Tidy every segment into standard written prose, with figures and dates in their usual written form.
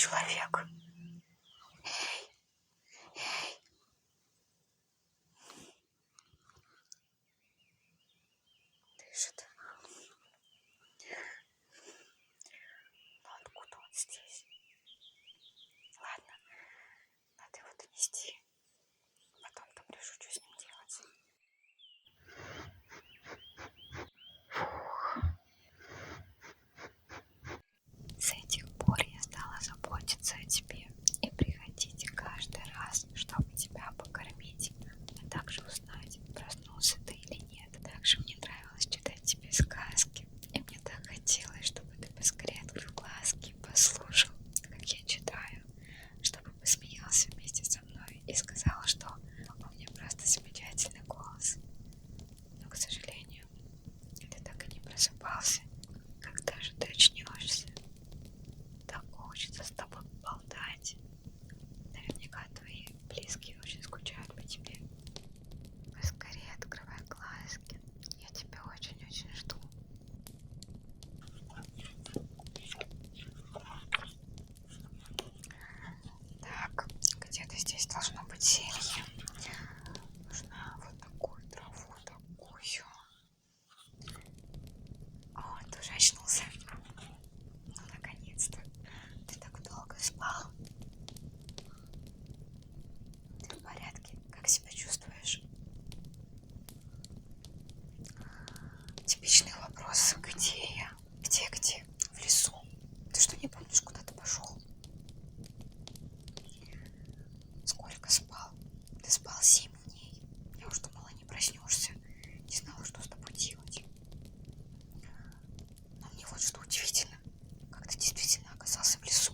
человек. Дышит. Но откуда он здесь? Ладно, надо его донести. Потом там решу, что с ним делать. С этих пор я стала заботиться о тебе и приходить каждый раз, чтобы тебя покормить, а также узнать, проснулся ты или нет. Также мне нравилось читать тебе сказки, и мне так хотелось, чтобы ты поскорее открыл глазки и послушал, как я читаю, чтобы посмеялся вместе со мной и сказал, что у меня просто замечательный голос. Но, к сожалению, ты так и не просыпался. Когда же ты очнешься? Так хочется с тобой поболтать. Наверняка твои близкие очень скучают по тебе. Поскорее открывай глазки. Я тебя очень-очень жду. Так, где-то здесь должно быть зелье. Нужно вот такую траву, такую. О, ты уже очнулся. Ну, наконец-то. Ты так долго спал. Ты в порядке? Как себя чувствуешь? Типичный вопрос. Где я? Где? В лесу. Ты что, не помнишь, куда ты пошел? Сколько спал? Ты спал 7 дней. Я уж думала, не проснешься. Не знала, что с тобой делать. Но мне вот что удивительно. Как ты действительно оказался в лесу.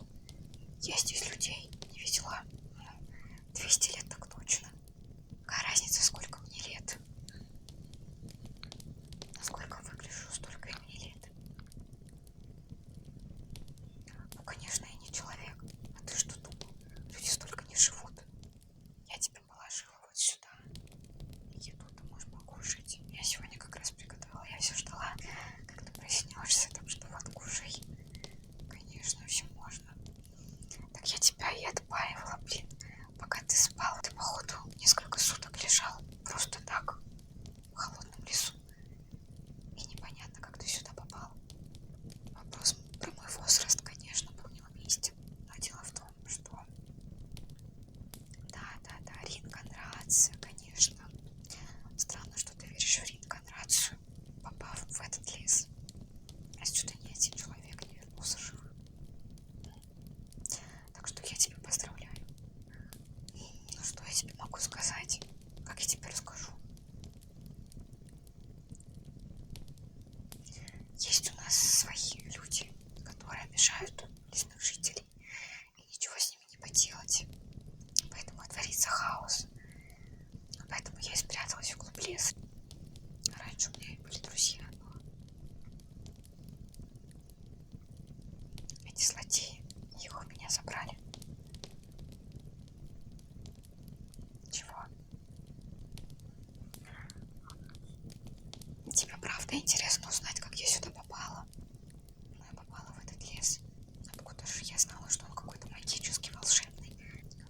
Я здесь людей не видела. 200 лет так точно. Какая разница, сколько мне лет? Насколько выгляжу, столько и мне лет. Ну, конечно, я не человек. А ты что думал? Люди столько не живут. Я тебе положила вот сюда. Еду ты можешь покушать. Я сегодня как раз приготовила. Я все ждала, как ты проснешься. Так что вот кушай. Конечно, все можно. Так я тебя и отпаивала, блин. Пока ты спал, ты, походу, несколько суток лежал. Просто так. В холодном лесу. И непонятно, как ты сюда попал. Вопрос про мой возраст, конечно, был неуместен. Но дело в том, что... Да, реинкарнация, конечно. Странно, что ты веришь в реинкарнацию, попав в этот лес. А сюда ни один человек не вернулся живым. Так что я тебя поздравляю. Ну что я тебе могу сказать? Как я тебе расскажу? Есть у нас свои люди, которые обижают лесных жителей, и ничего с ними не поделать. Поэтому творится хаос. Поэтому я и спряталась вглубь леса. Раньше у меня были друзья, но эти злодеи, их у меня забрали. Чего? Тебе правда интересно узнать, как я сюда попала? Ну, я попала в этот лес. Откуда же я знала, что он какой-то магический, волшебный?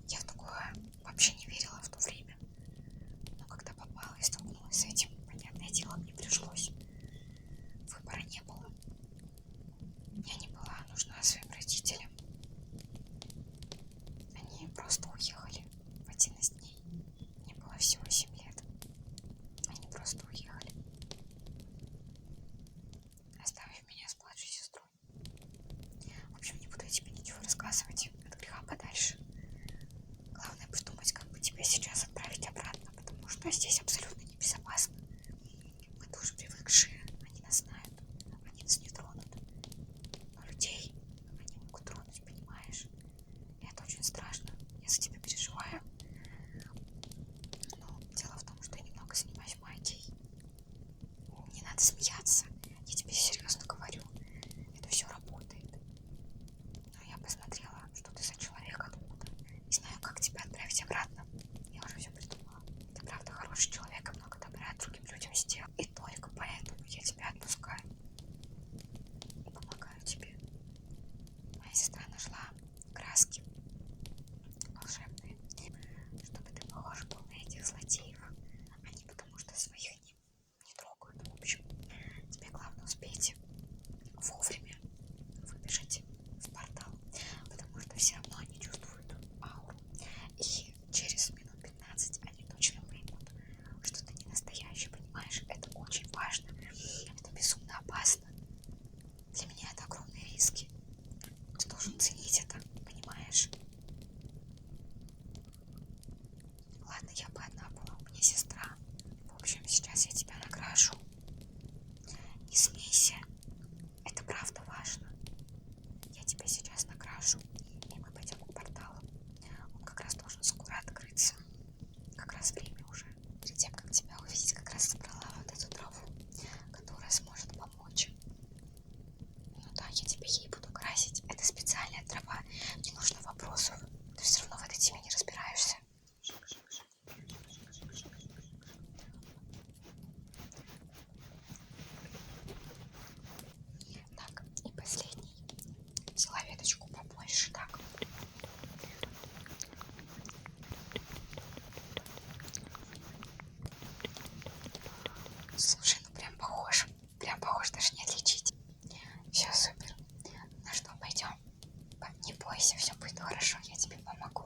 Я в такое вообще не верила в то время. Но когда попала и столкнулась с этим, понятное дело, мне пришлось. Выбора не было. Я не была нужна своим родителям. Они просто уехали в один из дней. Мне было всего 7 лет. Они просто уехали, оставив меня с младшей сестрой. В общем, не буду я тебе ничего рассказывать. От греха подальше. Главное придумать, как бы тебя сейчас отправить обратно, потому что здесь абсолютно небезопасно. Мы тоже привыкшие, они нас знают, они нас не тронут. Но людей они могут тронуть, понимаешь? И это очень страшно. Я за тебя переживаю. Но дело в том, что я немного занимаюсь магией. Не надо смеяться. Я тебе серьезно говорю. Это все работает. Но я посмотрела, что должен ценить это, понимаешь? Ладно, я бы одна была, у меня сестра. В общем, сейчас я тебя накрашу. Не смейся, это правда важно. Я тебя сейчас накрашу, и мы пойдем к порталу. Он как раз должен скоро открыться. Как раз время уже. Перед тем, как тебя увидеть, как раз собрала вот эту траву, которая сможет помочь. Ну да, я тебе ей буду красить. Это специальная трава, не нужно вопросов. Ты все равно в этой теме не разбираешься. Так, и последний. Взяла веточку побольше, так. Слушай, ну прям похож, даже не отличить. Все супер. Ну что, пойдем? Не бойся, все будет хорошо, я тебе помогу.